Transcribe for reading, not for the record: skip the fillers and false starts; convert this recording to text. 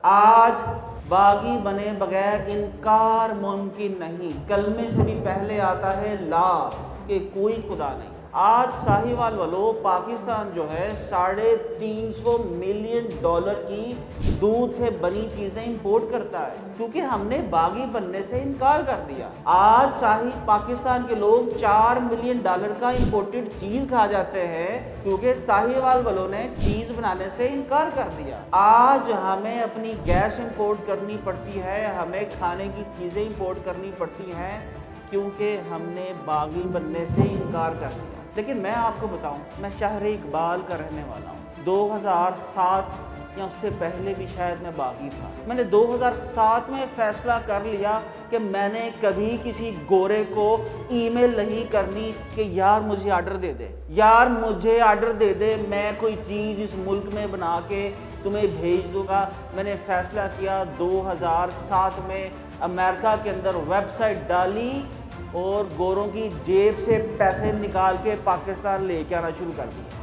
आज बागी बने बगैर इनकार मुमकिन नहीं। कलमे से भी पहले आता है ला कि कोई खुदा नहीं। आज साहिवाल वालों, पाकिस्तान जो है $350 मिलियन की दूध से बनी चीजें इंपोर्ट करता है क्योंकि हमने बागी बनने से इनकार कर दिया। आज पाकिस्तान के लोग $4 मिलियन का इंपोर्टेड चीज खा जाते हैं क्योंकि साहिवाल वालों ने चीज बनाने से इनकार कर दिया। आज हमें अपनी गैस इंपोर्ट करनी पड़ती है, हमें खाने की चीजें इंपोर्ट करनी पड़ती हैं क्योंकि हमने बागी बनने से इनकार कर दिया। लेकिन मैं आपको बताऊं, मैं शहर इकबाल का रहने वाला हूं। 2007 या उससे पहले भी शायद मैं बागी था। मैंने 2007 में फैसला कर लिया कि मैंने कभी किसी गोरे को ईमेल नहीं करनी कि यार मुझे ऑर्डर दे दे, यार मुझे ऑर्डर दे दे, मैं कोई चीज़ इस मुल्क में बना के तुम्हें भेज दूंगा। मैंने फैसला किया 2007 में, अमेरिका के अंदर वेबसाइट डाली और गोरों की जेब से पैसे निकाल के पाकिस्तान लेके आना शुरू कर दिया।